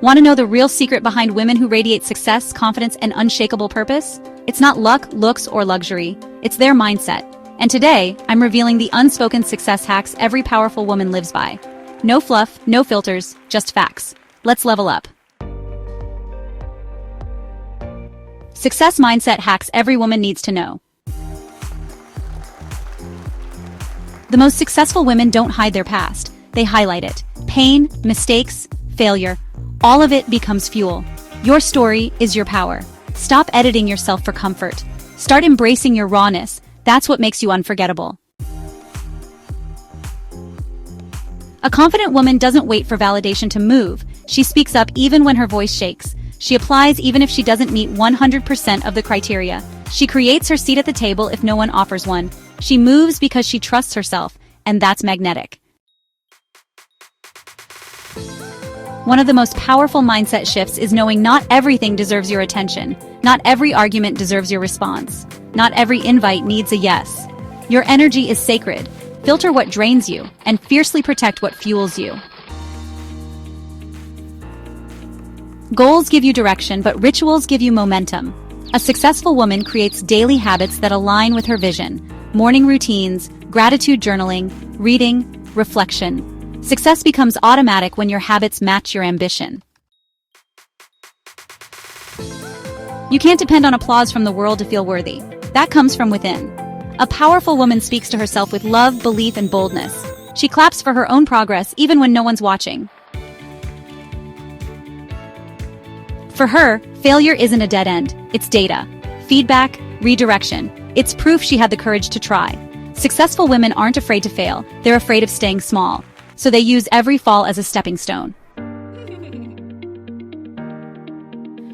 Want to know the real secret behind women who radiate success, confidence, and unshakable purpose? It's not luck, looks, or luxury. It's their mindset. And today, I'm revealing the unspoken success hacks every powerful woman lives by. No fluff, no filters, just facts. Let's level up. Success mindset hacks every woman needs to know. The most successful women don't hide their past. They highlight it. Pain, mistakes, failure. All of it becomes fuel. Your story is your power. Stop editing yourself for comfort. Start embracing your rawness. That's what makes you unforgettable. A confident woman doesn't wait for validation to move. She speaks up even when her voice shakes. She applies even if she doesn't meet 100% of the criteria. She creates her seat at the table if no one offers one. She moves because she trusts herself, and that's magnetic. One of the most powerful mindset shifts is knowing not everything deserves your attention. Not every argument deserves your response. Not every invite needs a yes. Your energy is sacred. Filter what drains you, and fiercely protect what fuels you. Goals give you direction, but rituals give you momentum. A successful woman creates daily habits that align with her vision. Morning routines, gratitude journaling, reading, reflection. Success becomes automatic when your habits match your ambition. You can't depend on applause from the world to feel worthy. That comes from within. A powerful woman speaks to herself with love, belief, and boldness. She claps for her own progress even when no one's watching. For her, failure isn't a dead end. It's data, feedback, redirection. It's proof she had the courage to try. Successful women aren't afraid to fail. They're afraid of staying small. So they use every fall as a stepping stone.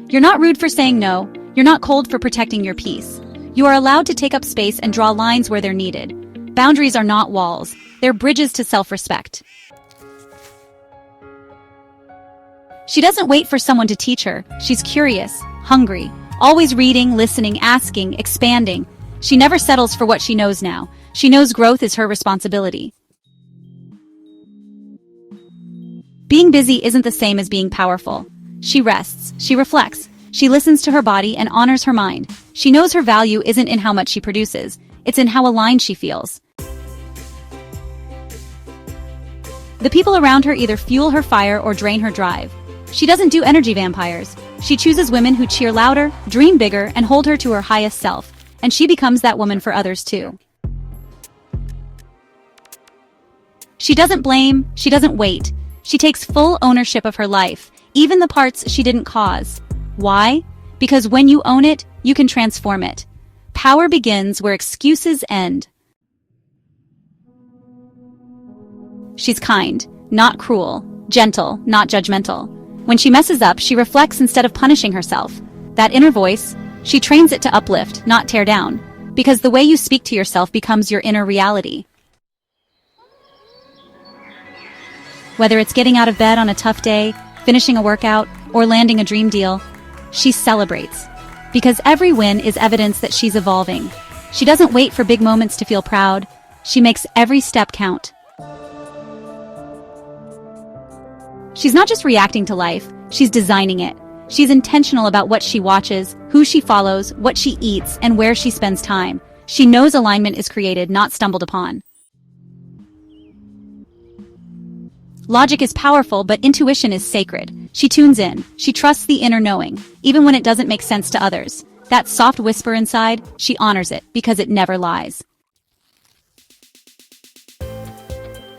You're not rude for saying no. You're not cold for protecting your peace. You are allowed to take up space and draw lines where they're needed. Boundaries are not walls. They're bridges to self-respect. She doesn't wait for someone to teach her. She's curious, hungry, always reading, listening, asking, expanding. She never settles for what she knows now. She knows growth is her responsibility. Being busy isn't the same as being powerful. She rests, she reflects, she listens to her body and honors her mind. She knows her value isn't in how much she produces, it's in how aligned she feels. The people around her either fuel her fire or drain her drive. She doesn't do energy vampires. She chooses women who cheer louder, dream bigger, and hold her to her highest self. And she becomes that woman for others too. She doesn't blame, she doesn't wait. She takes full ownership of her life, even the parts she didn't cause. Why? Because when you own it, you can transform it. Power begins where excuses end. She's kind, not cruel, gentle, not judgmental. When she messes up, she reflects instead of punishing herself. That inner voice, she trains it to uplift, not tear down. Because the way you speak to yourself becomes your inner reality. Whether it's getting out of bed on a tough day, finishing a workout, or landing a dream deal, she celebrates. Because every win is evidence that she's evolving. She doesn't wait for big moments to feel proud. She makes every step count. She's not just reacting to life, she's designing it. She's intentional about what she watches, who she follows, what she eats, and where she spends time. She knows alignment is created, not stumbled upon. Logic is powerful, but intuition is sacred. She tunes in. She trusts the inner knowing, even when it doesn't make sense to others. That soft whisper inside, she honors it because it never lies.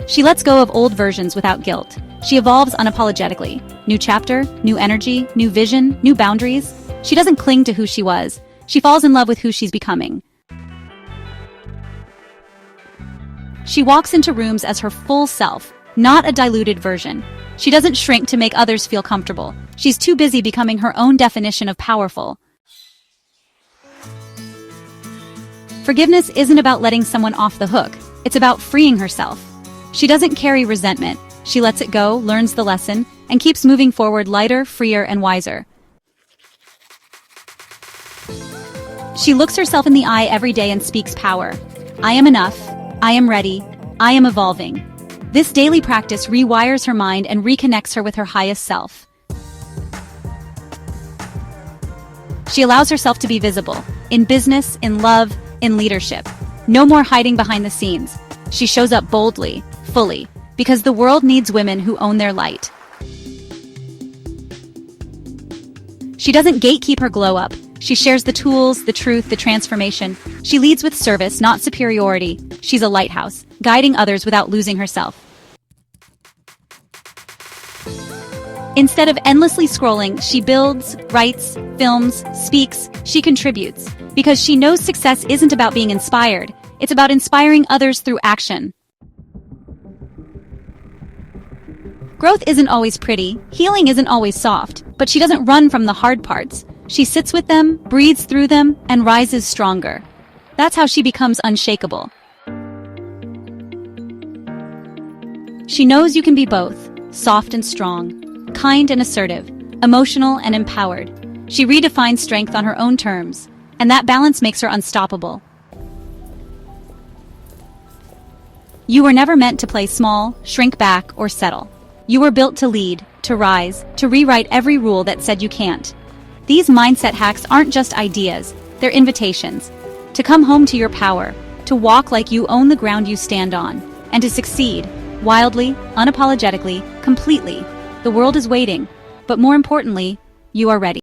She lets go of old versions without guilt. She evolves unapologetically. New chapter, new energy, new vision, new boundaries. She doesn't cling to who she was. She falls in love with who she's becoming. She walks into rooms as her full self, not a diluted version. She doesn't shrink to make others feel comfortable. She's too busy becoming her own definition of powerful. Forgiveness isn't about letting someone off the hook. It's about freeing herself. She doesn't carry resentment. She lets it go, learns the lesson, and keeps moving forward lighter, freer, and wiser. She looks herself in the eye every day and speaks power. I am enough. I am ready. I am evolving. This daily practice rewires her mind and reconnects her with her highest self. She allows herself to be visible, in business, in love, in leadership. No more hiding behind the scenes. She shows up boldly, fully, because the world needs women who own their light. She doesn't gatekeep her glow up. She shares the tools, the truth, the transformation. She leads with service, not superiority. She's a lighthouse, guiding others without losing herself. Instead of endlessly scrolling, she builds, writes, films, speaks, she contributes. Because she knows success isn't about being inspired, it's about inspiring others through action. Growth isn't always pretty, healing isn't always soft, but she doesn't run from the hard parts. She sits with them, breathes through them, and rises stronger. That's how she becomes unshakable. She knows you can be both, soft and strong, kind and assertive, emotional and empowered. She redefines strength on her own terms, and that balance makes her unstoppable. You were never meant to play small, shrink back, or settle. You were built to lead, to rise, to rewrite every rule that said you can't. These mindset hacks aren't just ideas, they're invitations. To come home to your power, to walk like you own the ground you stand on, and to succeed, wildly, unapologetically, completely. The world is waiting, but more importantly, you are ready.